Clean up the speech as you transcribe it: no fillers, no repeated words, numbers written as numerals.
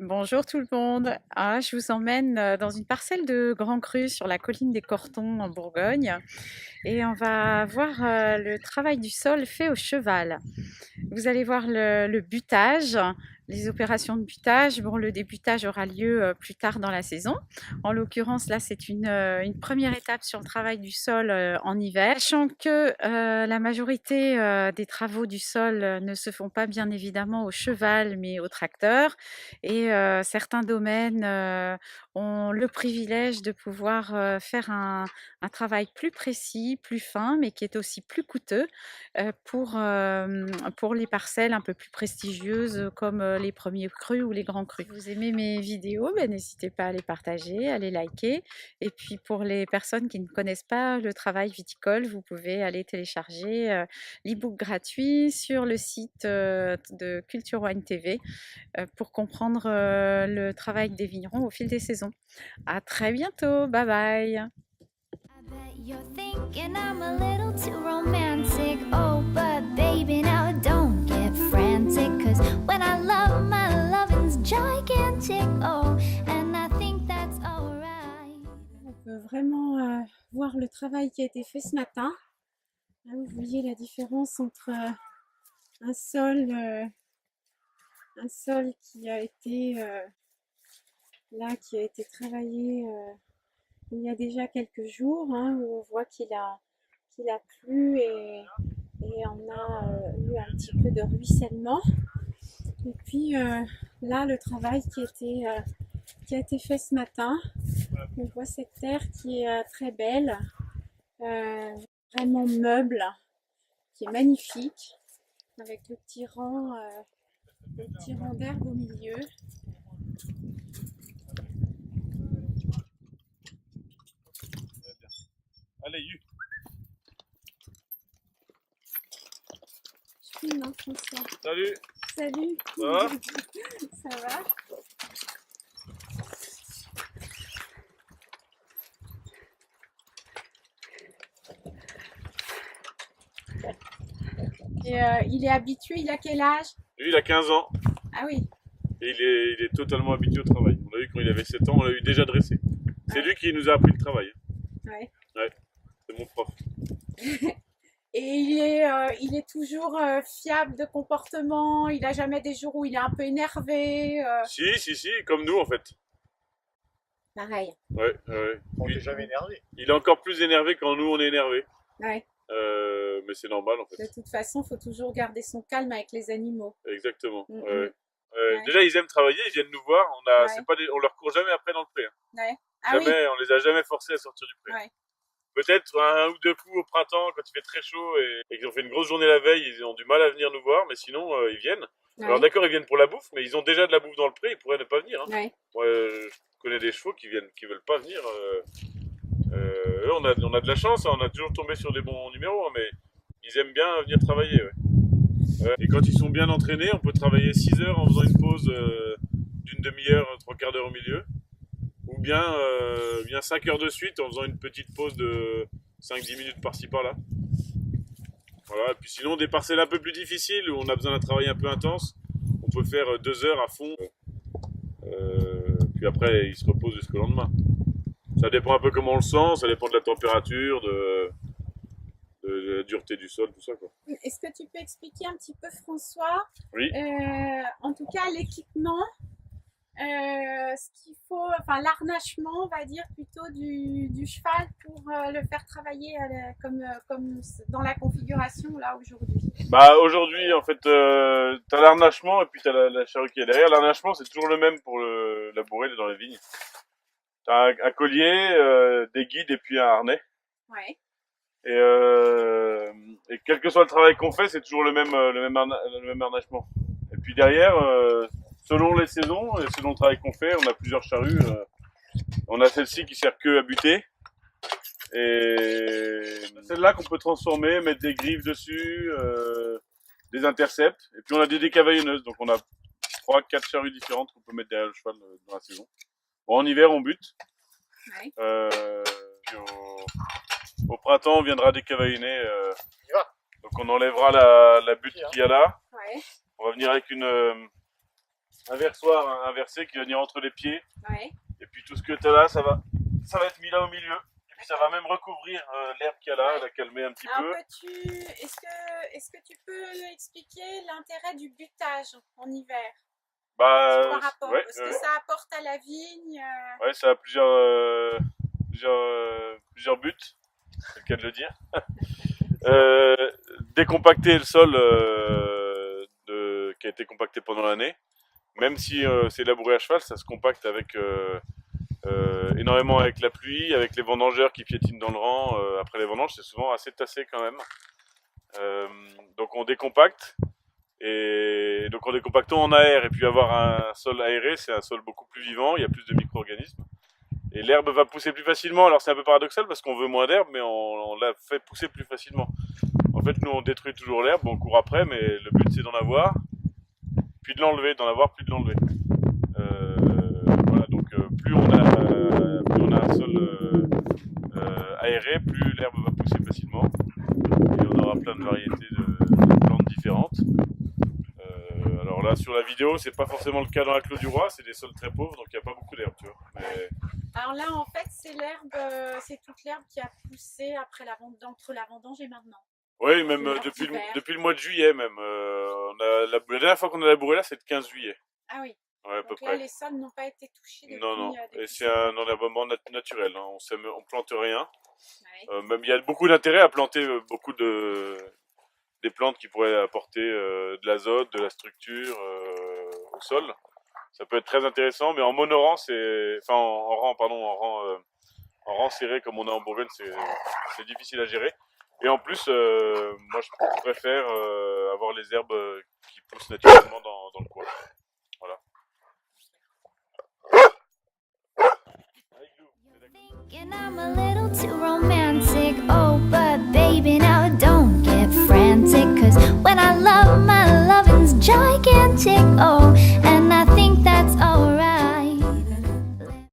Bonjour tout le monde. Je vous emmène dans une parcelle de Grand Cru sur la colline des Cortons en Bourgogne et on va voir le travail du sol fait au cheval. Vous allez voir le butage, les opérations de butage. Bon, le débutage aura lieu plus tard dans la saison. En l'occurrence, là, c'est une première étape sur le travail du sol en hiver. Sachant que la majorité des travaux du sol ne se font pas bien évidemment au cheval, mais au tracteur. Et certains domaines ont le privilège de pouvoir faire un travail plus précis, plus fin, mais qui est aussi plus coûteux pour les parcelles un peu plus prestigieuses comme les premiers crus ou les grands crus. Si vous aimez mes vidéos, ben, n'hésitez pas à les partager, à les liker. Et puis pour les personnes qui ne connaissent pas le travail viticole, vous pouvez aller télécharger l'e-book gratuit sur le site de Culture Wine TV pour comprendre le travail des vignerons au fil des saisons. À très bientôt, bye bye. I bet you're thinking I'm a little too romantic. Oh, but baby, now don't get frantic. Cause when I love, my loving's gigantic. Oh, and I think that's alright. On peut vraiment voir le travail qui a été fait ce matin. Là, vous voyez la différence entre un sol qui a été qui a été travaillé il y a déjà quelques jours, hein, où on voit qu'il a plu et on a eu un petit peu de ruissellement. Et puis là, le travail qui a été fait ce matin, on voit cette terre qui est très belle, vraiment meuble, qui est magnifique, avec le petit rang d'herbe au milieu. Allez, you. Je filme, hein, François. Salut. Salut. Ça va? Ça va? Et il est habitué, il a quel âge? Lui, il a 15 ans Ah oui. et il est totalement habitué au travail. On l'a eu quand il avait 7 ans, on l'a eu déjà dressé. C'est Ouais. lui qui nous a appris le travail. Ouais. Ouais, c'est mon prof. Et il est toujours fiable de comportement, il a jamais des jours où il est un peu énervé. Si, comme nous en fait. Pareil. Ouais. On Lui, n'est jamais énervé. il est encore plus énervé quand nous on est énervé. Ouais. Mais c'est normal en fait. De toute façon, il faut toujours garder son calme avec les animaux. Exactement. Mm, Ouais. mm. Ouais. Déjà, ils aiment travailler, ils viennent nous voir. Ouais. On leur court jamais après dans le pré. Hein. Ouais. Ah oui. Jamais, on les a jamais forcés à sortir du pré. Ouais. Peut-être un ou deux coups au printemps quand il fait très chaud et qu'ils ont fait une grosse journée la veille, ils ont du mal à venir nous voir, mais sinon ils viennent. Ouais. Alors d'accord, ils viennent pour la bouffe, mais ils ont déjà de la bouffe dans le pré, ils pourraient ne pas venir. Hein. Ouais. Moi, je connais des chevaux qui veulent pas venir. Eux, on a de la chance, hein, on a toujours tombé sur des bons numéros, hein, mais ils aiment bien venir travailler. Ouais. Et quand ils sont bien entraînés, on peut travailler 6 heures en faisant une pause d'une demi-heure, 3/4 d'heure au milieu. Ou bien 5 heures de suite en faisant une petite pause de 5-10 minutes par-ci par-là. Voilà, et puis sinon des parcelles un peu plus difficiles où on a besoin d'un travail un peu intense, on peut faire 2 heures à fond. Puis après il se repose jusqu'au lendemain. Ça dépend un peu comment on le sent, ça dépend de la température, de la dureté du sol, tout ça quoi. Est-ce que tu peux expliquer un petit peu, François, Oui. en tout cas l'équipement, ce qu'il faut, enfin l'arnachement, on va dire plutôt du cheval pour le faire travailler comme dans la configuration là aujourd'hui. Bah aujourd'hui en fait t'as l'arnachement et puis t'as la charrue qui est derrière. L'arnachement c'est toujours le même pour labourer dans les vignes. T'as un collier, des guides et puis un harnais. Ouais. Et quel que soit le travail qu'on fait, c'est toujours le même harnachement. Et puis derrière, selon les saisons et selon le travail qu'on fait, on a plusieurs charrues. On a celle-ci qui sert que à buter. Et celle-là qu'on peut transformer, mettre des griffes dessus, des intercepts. Et puis on a des décavaillonneuses. Donc on a 3-4 charrues différentes qu'on peut mettre derrière le cheval dans la saison. Bon, en hiver, on bute. Ouais. Puis au printemps, on viendra décavaillonner. Il va. Donc on enlèvera la butte qu'il y a là. Ouais. On va venir avec une un versoir inversé qui va venir entre les pieds. Ouais. Et puis tout ce que tu as là, ça va être mis là au milieu. Et puis ça va même recouvrir l'herbe qu'il y a là, la calmer un petit peu. Est-ce que tu peux expliquer l'intérêt du butage en hiver? Bah, Par rapport, ouais, ce que ça apporte à la vigne? ouais, ça a plusieurs buts, c'est le cas de le dire. Décompacter le sol qui a été compacté pendant l'année. Même si c'est labouré à cheval, ça se compacte avec énormément avec la pluie, avec les vendangeurs qui piétinent dans le rang. Après les vendanges, c'est souvent assez tassé quand même. Donc on décompacte. Et donc en décompactant on aère. Et puis avoir un sol aéré, c'est un sol beaucoup plus vivant, il y a plus de micro-organismes. Et l'herbe va pousser plus facilement. Alors c'est un peu paradoxal parce qu'on veut moins d'herbe, mais on la fait pousser plus facilement. En fait, nous on détruit toujours l'herbe, on court après, mais le but c'est d'en avoir, puis de l'enlever, d'en avoir, puis de l'enlever. Voilà, donc plus on a un sol aéré, plus l'herbe va pousser facilement. Et on aura plein de variétés de plantes différentes. Alors là, sur la vidéo, c'est pas forcément le cas dans la Clos du Roi, c'est des sols très pauvres, donc il n'y a pas beaucoup d'herbe, tu vois. Mais... Alors là, en fait, c'est l'herbe, c'est toute l'herbe qui a poussé entre la vendange et maintenant. Oui, même depuis le mois de juillet même. La dernière fois qu'on a labouré là, c'est le 15 juillet. Ah oui. Ouais, à peu Donc là, près. les sols n'ont pas été touchés depuis. Non. Depuis Et c'est un enherbement naturel. Hein. On plante rien. Ouais. Même il y a beaucoup d'intérêt à planter des plantes qui pourraient apporter de l'azote, de la structure au sol. Ça peut être très intéressant, mais en monorang, en rang serré comme on a en Bourgogne, c'est difficile à gérer. Et en plus, moi je préfère avoir les herbes qui poussent naturellement dans le coin. Voilà. Thinking I'm a little too romantic. Oh,